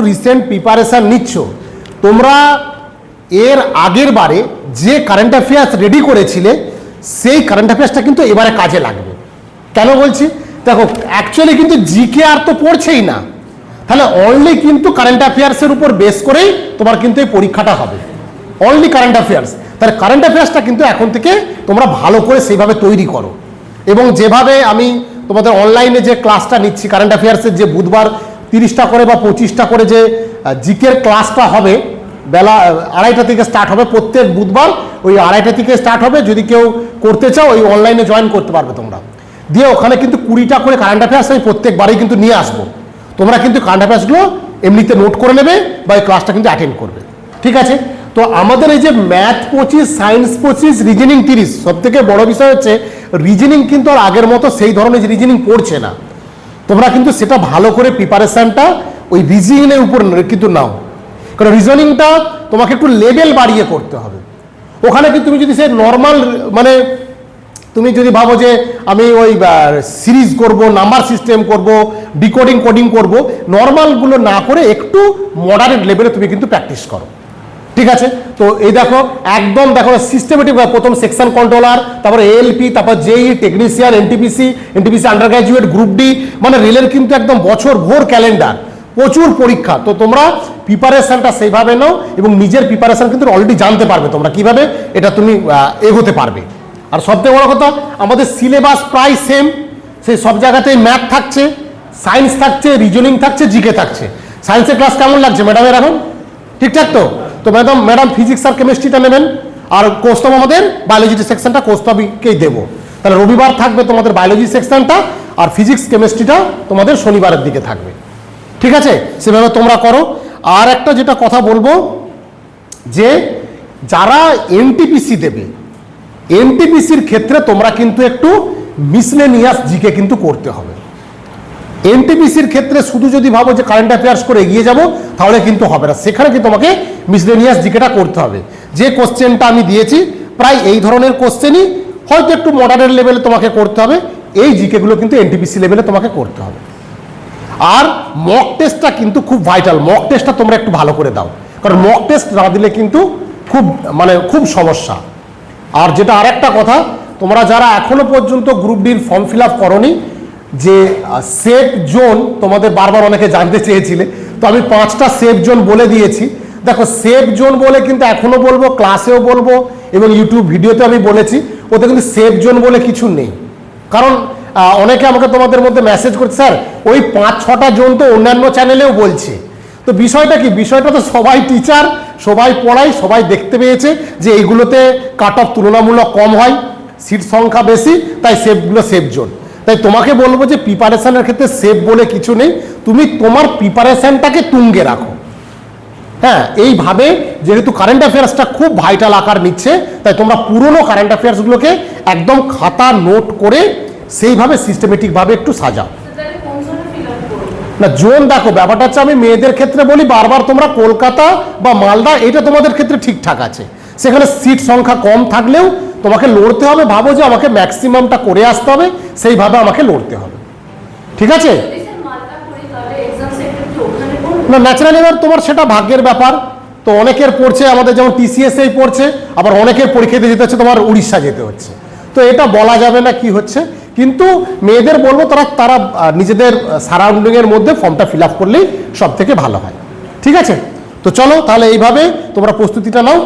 Recent preparation নিচ্ছ, তোমরা এর আগের বারে যে কারেন্ট অ্যাফেয়ার্স রেডি করেছিলে সেই কারেন্ট অ্যাফেয়ার্সটা কিন্তু এবারে কাজে লাগবে। কেন বলছি? দেখো, অ্যাকচুয়ালি কিন্তু জিকে আর তো পড়ছেই না, তাহলে অনলি কিন্তু কারেন্ট অ্যাফেয়ার্সের উপর বেস করেই তোমার কিন্তু এই পরীক্ষাটা হবে, অনলি কারেন্ট অ্যাফেয়ার্স। তাহলে কারেন্ট অ্যাফেয়ার্সটা কিন্তু এখন থেকে তোমরা ভালো করে সেইভাবে তৈরি করো। এবং যেভাবে আমি তোমাদের অনলাইনে যে ক্লাসটা নিচ্ছি কারেন্ট অ্যাফেয়ার্সের, যে বুধবার 30টা করে বা 25টা করে যে জিকের ক্লাসটা হবে, বেলা 2:30 থেকে স্টার্ট হবে, প্রত্যেক বুধবার ওই 2:30 থেকে স্টার্ট হবে। যদি কেউ করতে চাও ওই অনলাইনে জয়েন করতে পারবে তোমরা। দিয়ে ওখানে কিন্তু 20টা করে কারেন্ট অ্যাফেয়ার্স আমি প্রত্যেকবারই কিন্তু নিয়ে আসবো। তোমরা কিন্তু কারেন্ট অ্যাফেয়ার্সগুলো এমনিতে নোট করে নেবে বা এই ক্লাসটা কিন্তু অ্যাটেন্ড করবে, ঠিক আছে? তো আমাদের এই যে ম্যাথ 25, সায়েন্স 25, রিজনিং 30, সব থেকে বড় বিষয় হচ্ছে রিজনিং কিন্তু আর আগের মতো সেই ধরনের রিজনিং পড়ছে না। তোমরা কিন্তু সেটা ভালো করে প্রিপারেশানটা ওই রিজনিংয়ের উপর কিন্তু নাও, কারণ রিজনিংটা তোমাকে একটু লেভেল বাড়িয়ে করতে হবে। ওখানে কিন্তু তুমি যদি সে নর্মাল, মানে তুমি যদি ভাবো যে আমি ওই সিরিজ করব, নাম্বার সিস্টেম করব, ডিকোডিং কোডিং করব, নর্মালগুলো না করে একটু মডারেট লেভেলে তুমি কিন্তু প্র্যাকটিস করো, ঠিক আছে? তো এই দেখো, একদম দেখো সিস্টেমেটিক, প্রথম সেকশন কন্ট্রোলার, তারপরে এএলপি, তারপর JE, technician, NTPC undergraduate, group D, মানে রেলের কিন্তু একদম বছর ভোর ক্যালেন্ডার, প্রচুর পরীক্ষা। তো তোমরা প্রিপারেশনটা সেইভাবে নাও এবং নিজের প্রিপারেশন কিন্তু অলরেডি জানতে পারবে তোমরা কিভাবে এটা তুমি এগোতে পারবে। আর সবথেকে বড় কথা, আমাদের সিলেবাস প্রায় সেম, সেই সব জায়গাতেই ম্যাথ থাকছে, সায়েন্স থাকছে, রিজনিং থাকছে, জিকে থাকছে। সায়েন্সের ক্লাস কেমন লাগছে ম্যাডামের এখন? ঠিকঠাক তো? তো ম্যাডাম ফিজিক্স আর কেমিস্ট্রিটা নেবেন, আর কৌস্তব আমাদের বায়োলজি সেকশনটা কৌস্তবকেই দেবো। তাহলে রবিবার থাকবে তোমাদের বায়োলজি সেকশনটা, আর ফিজিক্স কেমিস্ট্রিটা তোমাদের শনিবারের দিকে থাকবে, ঠিক আছে? সেভাবে তোমরা করো। আর একটা যেটা কথা বলবো, যে যারা এনটিপিসি দেবে, এনটিপিসির ক্ষেত্রে তোমরা কিন্তু একটু মিসলেনিয়াস জিকে কিন্তু করতে হবে। এনটিপিসির ক্ষেত্রে শুধু যদি ভাবো যে কারেন্ট অ্যাফেয়ার্স করে এগিয়ে যাবো, তাহলে কিন্তু হবে না। সেখানে কিন্তু তোমাকে মিসলেনিয়াস জিকেটা করতে হবে। যে কোশ্চেনটা আমি দিয়েছি প্রায় এই ধরনের কোশ্চেনই, হয়তো একটু মডারেট লেভেলে তোমাকে করতে হবে। এই জিকেগুলো কিন্তু এনটিপিসি লেভেলে তোমাকে করতে হবে। আর মক টেস্টটা কিন্তু খুব ভাইটাল, মক টেস্টটা তোমরা একটু ভালো করে দাও, কারণ মক টেস্ট না দিলে কিন্তু খুব সমস্যা। আর যেটা আরেকটা কথা, তোমরা যারা এখনো পর্যন্ত গ্রুপ ডির ফর্ম ফিল আপ করোনি, যে সেফ জোন তোমাদের বারবার অনেকে জানতে চেয়েছিলে, তো আমি 5টা সেফ জোন বলে দিয়েছি। দেখো, সেফ জোন বলে কিন্তু এখনো বলবো, ক্লাসেও বলবো এবং ইউটিউব ভিডিওতে আমি বলেছি, ওতে কিন্তু সেফ জোন বলে কিছু নেই। কারণ অনেকে আমাকে তোমাদের মধ্যে মেসেজ করছে, স্যার ওই 5-6টা জোন তো অন্যান্য চ্যানেলেও বলছে। তো বিষয়টা কি? বিষয়টা তো সবাই টিচার, সবাই পড়ায়, সবাই দেখতে পেয়েছে যে এইগুলোতে কাট অফ তুলনামূলক কম হয়, সিট সংখ্যা বেশি, তাই সেফগুলো সেফ জোন। তাই তোমাকে বলবো যে প্রিপারেশনের ক্ষেত্রে সেফ বলে কিছু নেই, তুমি তোমার প্রিপারেশনটাকে তুঙ্গে রাখো। হ্যাঁ, এইভাবে যেহেতু কারেন্ট অ্যাফেয়ার্সটা খুব ভাইটাল আকার নিচ্ছে, তাই তোমরা পুরনো কারেন্ট অ্যাফেয়ার্সগুলোকে একদম খাতা নোট করে সেইভাবে সিস্টেমেটিকভাবে একটু সাজাও। না, জোন দেখো, ব্যাপারটা হচ্ছে আমি মেয়েদের ক্ষেত্রে বলি বারবার, তোমরা কলকাতা বা মালদা এটা তোমাদের ক্ষেত্রে ঠিকঠাক আছে, সেখানে সিট সংখ্যা কম থাকলেও তোমাকে লড়তে হবে। ভাবো যে আমাকে ম্যাক্সিমামটা করে আসতে হবে, সেইভাবে আমাকে লড়তে হবে, ঠিক আছে? না, ন্যাচারালি এবার তোমার সেটা ভাগ্যের ব্যাপার। তো অনেকের পড়ছে আমাদের যেমন টিসিএসএই পড়ছে, আবার অনেকের পরীক্ষা দিতে যেতে হচ্ছে তোমার উড়িষ্যা যেতে হচ্ছে। তো এটা বলা যাবে না কি হচ্ছে, কিন্তু মেয়েদের বলবো তারা নিজেদের সারাউন্ডিংয়ের মধ্যে ফর্মটা ফিল আপ করলেই সব থেকে ভালো হয়, ঠিক আছে? তো চলো তাহলে এইভাবে তোমরা প্রস্তুতিটা নাও।